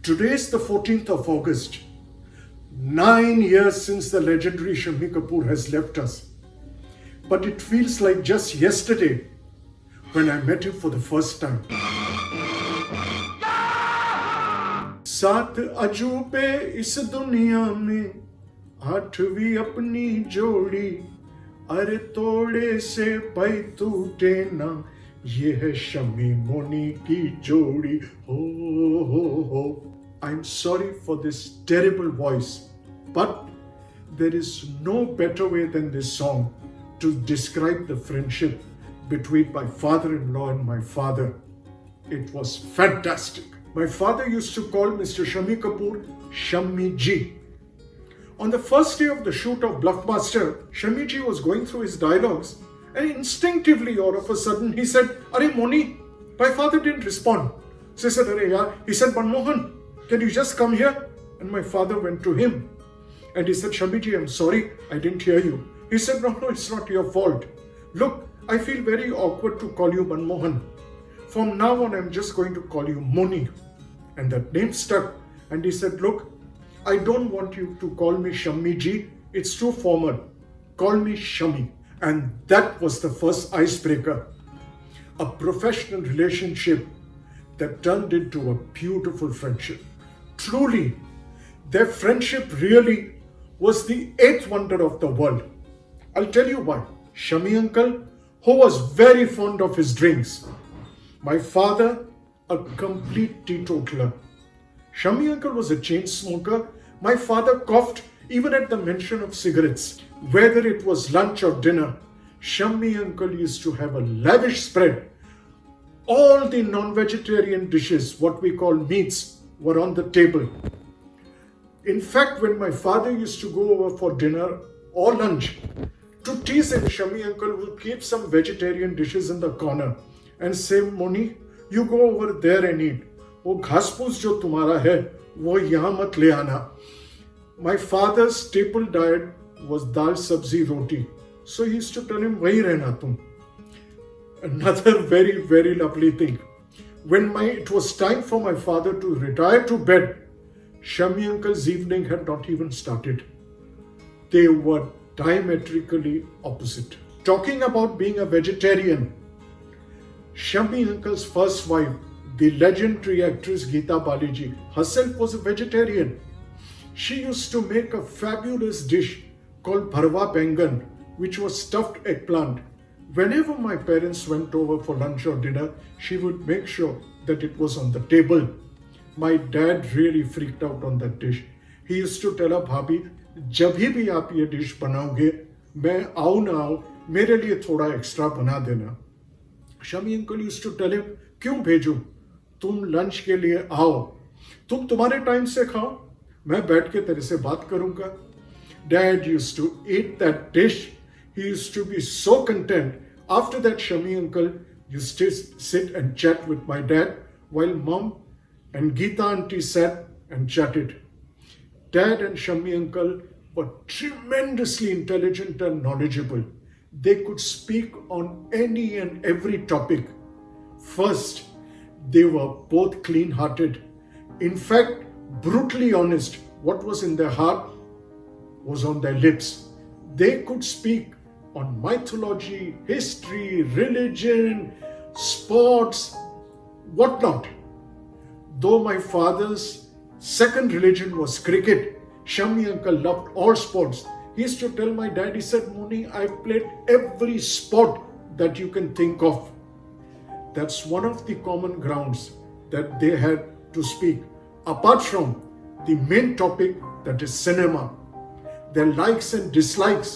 Today is the 14th of August. 9 years since the legendary Shammi Kapoor has left us. But it feels like just yesterday when I met him for the first time. सात अजूबे इस दुनिया में आठवीं अपनी जोड़ी अरे तोड़े से पै टूटे ना ये है शमी मोनी की जोड़ी हो I'm sorry for this terrible voice, but there is no better way than this song to describe the friendship between my father-in-law and my father. It was fantastic. My father used to call Mr. Shammi Kapoor Shammi Ji. On the first day of the shoot of Bluffmaster, Shammi Ji was going through his dialogues and instinctively all of a sudden he said, "Arey Moni." My father didn't respond. So he said, "Arey yaar." He said, "Manmohan, can you just come here?" And my father went to him and he said, "Shammi Ji, I'm sorry, I didn't hear you." He said, No, it's not your fault. Look, I feel very awkward to call you Manmohan. From now on, I'm just going to call you Moni. And that name stuck. And he said, "Look, I don't want you to call me Shammi Ji. It's too formal. Call me Shammi." And that was the first icebreaker. A professional relationship that turned into a beautiful friendship. Truly, their friendship really was the eighth wonder of the world. I'll tell you why. Shammi uncle, who was very fond of his drinks. My father, a complete teetotaler. Shammi uncle was a chain smoker. My father coughed even at the mention of cigarettes. Whether it was lunch or dinner, Shammi uncle used to have a lavish spread. All the non-vegetarian dishes, what we call meats, were on the table. In fact, when my father used to go over for dinner or lunch, to tease him, Shammi uncle would keep some vegetarian dishes in the corner and say, "Moni, you go over there and eat. वो घास-फूस जो तुम्हारा है, वो यहाँ मत ले आना." My father's staple diet was dal, sabzi, roti. So he used to tell him, "वही रहना तुम." Another very, very lovely thing. When it was time for my father to retire to bed, Shammi uncle's evening had not even started. They were diametrically opposite. Talking about being a vegetarian, Shammi uncle's first wife, the legendary actress Geeta Baliji, herself was a vegetarian. She used to make a fabulous dish called bharwa bengan, which was stuffed eggplant. Whenever my parents went over for lunch or dinner, she would make sure that it was on the table. My dad really freaked out on that dish. He used to tell her, "Bhabhi, जब भी आप ये dish बनाओगे, मैं आऊं ना आऊं, मेरे लिए थोड़ा एक्स्ट्रा बना देना." Shammi uncle used to tell him, "क्यों भेजूं? तुम लंच के लिए आओ, तुम तुम्हारे टाइम से खाओ, मैं बैठ के तेरे से बात करूंगा." Dad used to eat that dish. He used to be so content. After that, Shammi uncle used to sit and chat with my dad while mom and Geeta auntie sat and chatted. Dad and Shammi uncle were tremendously intelligent and knowledgeable. They could speak on any and every topic. First, they were both clean-hearted. In fact, brutally honest. What was in their heart was on their lips. They could speak on mythology, history, religion, sports, whatnot. Though my father's second religion was cricket, Shammi uncle loved all sports. He used to tell my dad, he said, "Moni, I've played every sport that you can think of." That's one of the common grounds that they had to speak. Apart from the main topic, that is cinema. Their likes and dislikes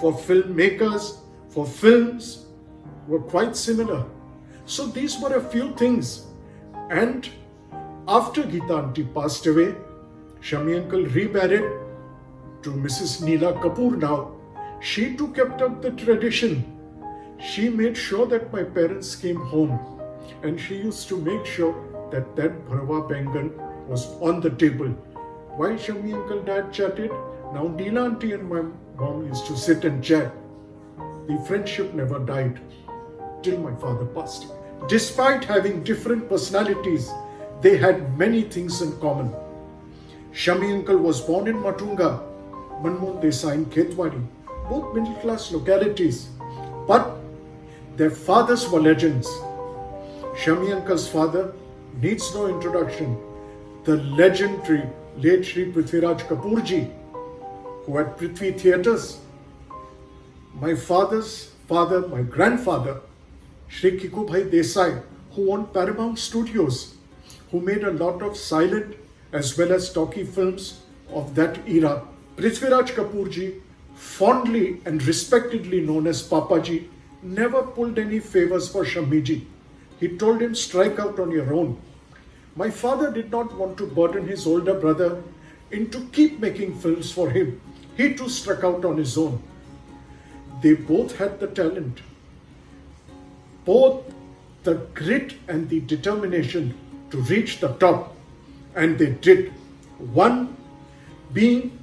for filmmakers, for films, were quite similar. So these were a few things. And after Geeta auntie passed away, Shammi uncle remarried to Mrs. Neela Kapoor now. She too kept up the tradition. She made sure that my parents came home and she used to make sure that bharwa bengan was on the table. While Shammi uncle dad chatted, now Neela auntie and my mom used to sit and chat. The friendship never died till my father passed. Despite having different personalities, They had many things in common. Shami uncle was born in Matunga, Manmohan Desai in Khetwadi, both middle class localities. But their fathers were legends. Shami uncle's father needs no introduction. The legendary late Shri Prithviraj Kapoor ji, who had Prithvi Theatres. My father's father, my grandfather, Shri Kikubhai Desai, who owned Paramount Studios, who made a lot of silent as well as talkie films of that era. Prithviraj Kapoor ji, fondly and respectedly known as Papa ji, never pulled any favors for Shami ji. He told him, strike out on your own. My father did not want to burden his older brother into keep making films for him. He too struck out on his own. They both had the talent, both the grit and the determination to reach the top, and they did. One being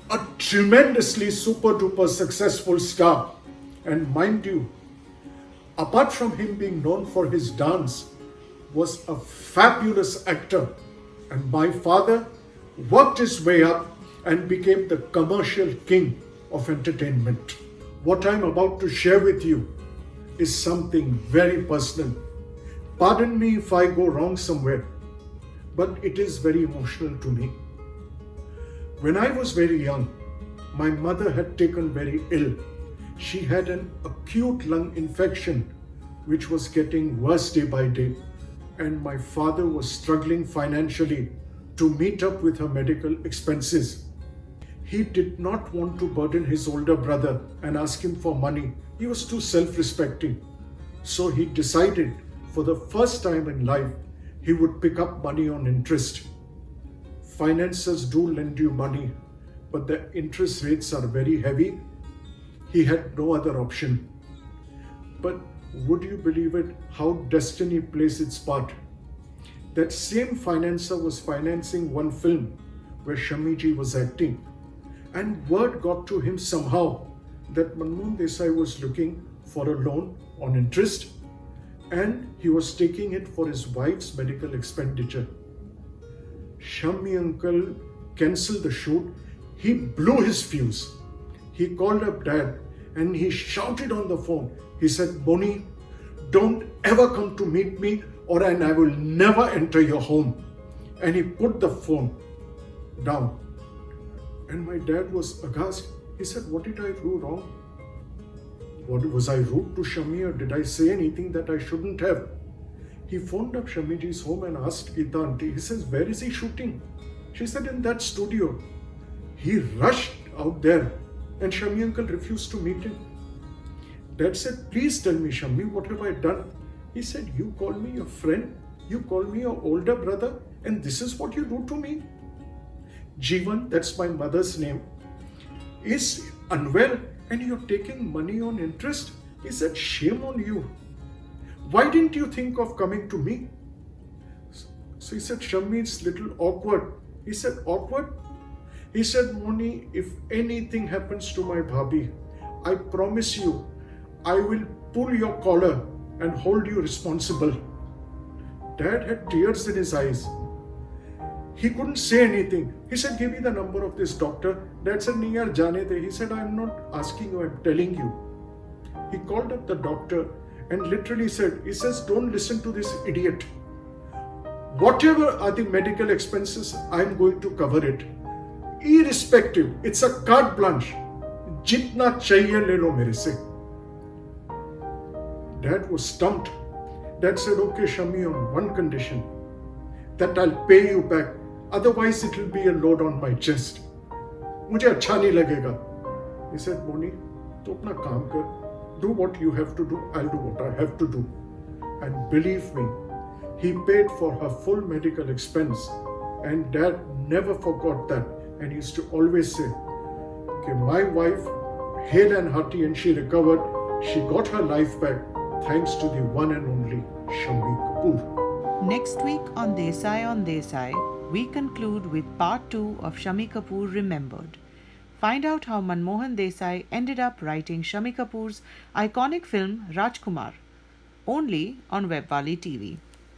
a tremendously super duper successful star, and mind you, apart from him being known for his dance, was a fabulous actor. And my father worked his way up and became the commercial king of entertainment. What I'm about to share with you is something very personal. Pardon me if I go wrong somewhere, but it is very emotional to me. When I was very young, my mother had taken very ill. She had an acute lung infection which was getting worse day by day, and my father was struggling financially to meet up with her medical expenses. He did not want to burden his older brother and ask him for money. He was too self-respecting. So he decided for the first time in life, he would pick up money on interest. Financiers do lend you money, but the interest rates are very heavy. He had no other option. But would you believe it, how destiny plays its part? That same financier was financing one film where Shami ji was acting. And word got to him somehow that Manmohan Desai was looking for a loan on interest, and he was taking it for his wife's medical expenditure. Shami uncle cancelled the shoot. He blew his fuse. He called up dad and he shouted on the phone. He said, Boni, don't ever come to meet me or and I will never enter your home. And he put the phone down. And my dad was aghast. He said, what did I do wrong? What, was I rude to Shami or did I say anything that I shouldn't have? He phoned up Shami ji's home and asked Geeta auntie. He says, where is he shooting? She said, in that studio. He rushed out there and Shami uncle refused to meet him. Dad said, please tell me, Shami, what have I done? He said, you call me your friend, you call me your older brother, and this is what you do to me? Jeevan, that's my mother's name, is unwell and you're taking money on interest? He said, shame on you. Why didn't you think of coming to me? So he said, Shami, it's little awkward. He said, awkward? He said, Moni, if anything happens to my bhabhi, I promise you, I will pull your collar and hold you responsible. Dad had tears in his eyes. He couldn't say anything. He said, give me the number of this doctor. Dad said, nahi yaar, jaane de. He said, I'm not asking you, I'm telling you. He called up the doctor and literally said, he says, don't listen to this idiot. Whatever are the medical expenses, I'm going to cover it. Irrespective, it's a carte blanche. Jitna chahiye le lo mere se. Dad was stumped. Dad said, okay, Shami, on one condition, that I'll pay you back. Otherwise, it will be a load on my chest. Mujhe acha nahi lagega. He said, Moni, tu apna kaam kar. Do what you have to do. I'll do what I have to do. And believe me, he paid for her full medical expense. And Dad never forgot that. And he used to always say, okay, my wife, hale and hearty, and she recovered. She got her life back thanks to the one and only Shami Kapoor. Next week on Desai, we conclude with part 2 of Shami Kapoor Remembered. Find out how Manmohan Desai ended up writing Shami Kapoor's iconic film Rajkumar, only on Webwali TV.